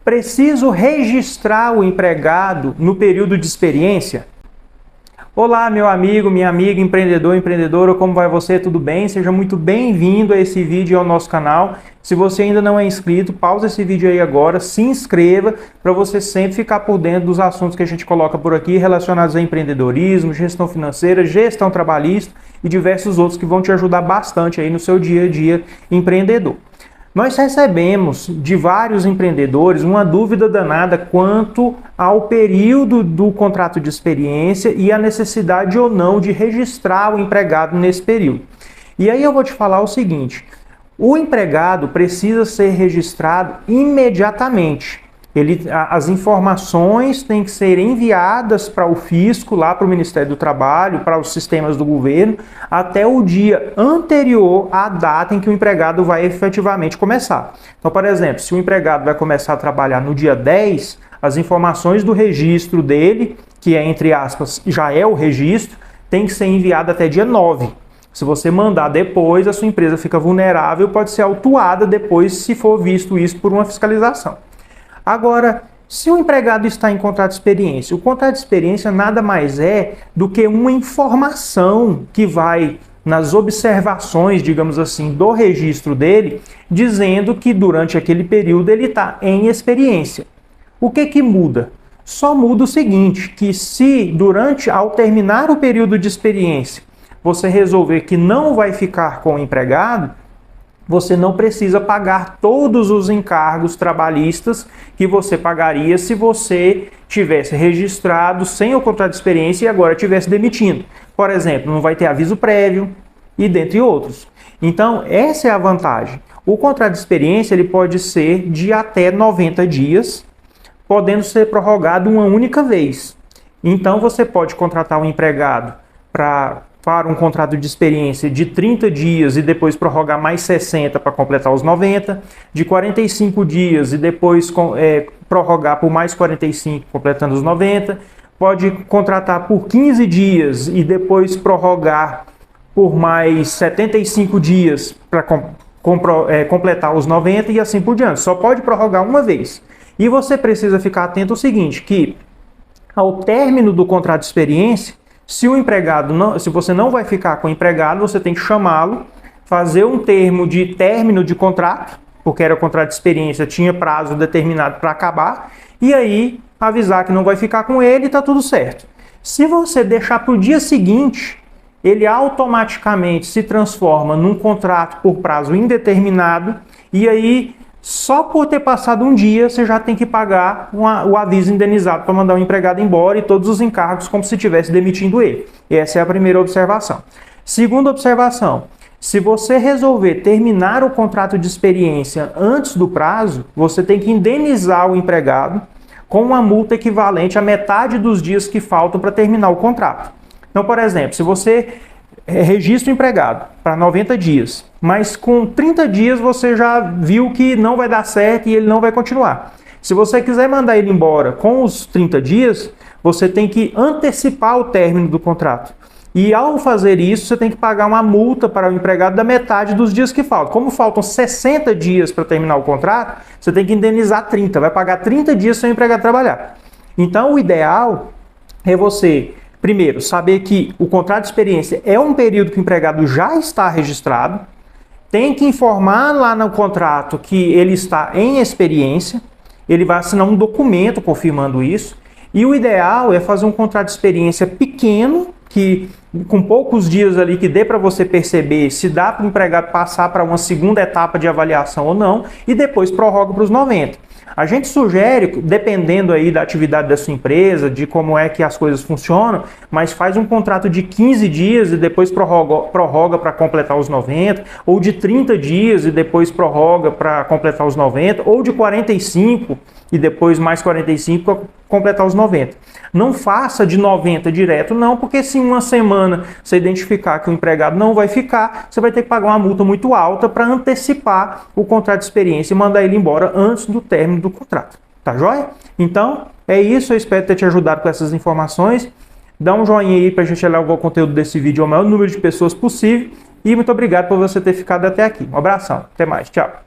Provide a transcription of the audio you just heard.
Preciso registrar o empregado no período de experiência? Olá, meu amigo, minha amiga, empreendedor, empreendedora, como vai você? Tudo bem? Seja muito bem-vindo a esse vídeo ao nosso canal. Se você ainda não é inscrito, pausa esse vídeo aí agora, se inscreva para você sempre ficar por dentro dos assuntos que a gente coloca por aqui relacionados a empreendedorismo, gestão financeira, gestão trabalhista e diversos outros que vão te ajudar bastante aí no seu dia a dia empreendedor. Nós recebemos de vários empreendedores uma dúvida danada quanto ao período do contrato de experiência e a necessidade ou não de registrar o empregado nesse período. E aí eu vou te falar o seguinte: o empregado precisa ser registrado imediatamente. As informações têm que ser enviadas para o fisco, lá para o Ministério do Trabalho, para os sistemas do governo, até o dia anterior à data em que o empregado vai efetivamente começar. Então, por exemplo, se o empregado vai começar a trabalhar no dia 10, as informações do registro dele, que é, entre aspas, já é o registro, tem que ser enviada até dia 9. Se você mandar depois, a sua empresa fica vulnerável, pode ser autuada depois se for visto isso por uma fiscalização. Agora, se o empregado está em contrato de experiência, o contrato de experiência nada mais é do que uma informação que vai nas observações, digamos assim, do registro dele, dizendo que durante aquele período ele está em experiência. O que muda? Só muda o seguinte, que se ao terminar o período de experiência, você resolver que não vai ficar com o empregado, você não precisa pagar todos os encargos trabalhistas que você pagaria se você tivesse registrado sem o contrato de experiência e agora estivesse demitindo. Por exemplo, não vai ter aviso prévio e dentre outros. Então, essa é a vantagem. O contrato de experiência ele pode ser de até 90 dias, podendo ser prorrogado uma única vez. Então, você pode contratar um empregado para um contrato de experiência de 30 dias e depois prorrogar mais 60 para completar os 90, de 45 dias e depois prorrogar por mais 45, completando os 90, pode contratar por 15 dias e depois prorrogar por mais 75 dias para completar os 90 e assim por diante. Só pode prorrogar uma vez. E você precisa ficar atento ao seguinte, que ao término do contrato de experiência, se você não vai ficar com o empregado, você tem que chamá-lo, fazer um termo de término de contrato, porque era contrato de experiência, tinha prazo determinado para acabar, e aí avisar que não vai ficar com ele e está tudo certo. Se você deixar para o dia seguinte, ele automaticamente se transforma num contrato por prazo indeterminado, e aí só por ter passado um dia, você já tem que pagar o aviso indenizado para mandar o empregado embora e todos os encargos como se estivesse demitindo ele. Essa é a primeira observação. Segunda observação, se você resolver terminar o contrato de experiência antes do prazo, você tem que indenizar o empregado com uma multa equivalente à metade dos dias que faltam para terminar o contrato. Então, por exemplo, se você registra o empregado para 90 dias, mas com 30 dias você já viu que não vai dar certo e ele não vai continuar. Se você quiser mandar ele embora com os 30 dias, você tem que antecipar o término do contrato. E ao fazer isso, você tem que pagar uma multa para o empregado da metade dos dias que faltam. Como faltam 60 dias para terminar o contrato, você tem que indenizar 30, vai pagar 30 dias sem o empregado trabalhar. Então, o ideal é você primeiro, saber que o contrato de experiência é um período que o empregado já está registrado, tem que informar lá no contrato que ele está em experiência, ele vai assinar um documento confirmando isso, e o ideal é fazer um contrato de experiência pequeno, que com poucos dias ali que dê para você perceber se dá para o empregado passar para uma segunda etapa de avaliação ou não, e depois prorroga para os 90. A gente sugere, dependendo aí da atividade da sua empresa, de como é que as coisas funcionam, mas faz um contrato de 15 dias e depois prorroga para completar os 90, ou de 30 dias e depois prorroga para completar os 90, ou de 45 e depois mais 45 para completar os 90. Não faça de 90 direto, não, porque se em uma semana você identificar que o empregado não vai ficar, você vai ter que pagar uma multa muito alta para antecipar o contrato de experiência e mandar ele embora antes do término do contrato. Tá joia? Então, é isso. Eu espero ter te ajudado com essas informações. Dá um joinha aí para a gente levar o conteúdo desse vídeo ao maior número de pessoas possível. E muito obrigado por você ter ficado até aqui. Um abração. Até mais. Tchau.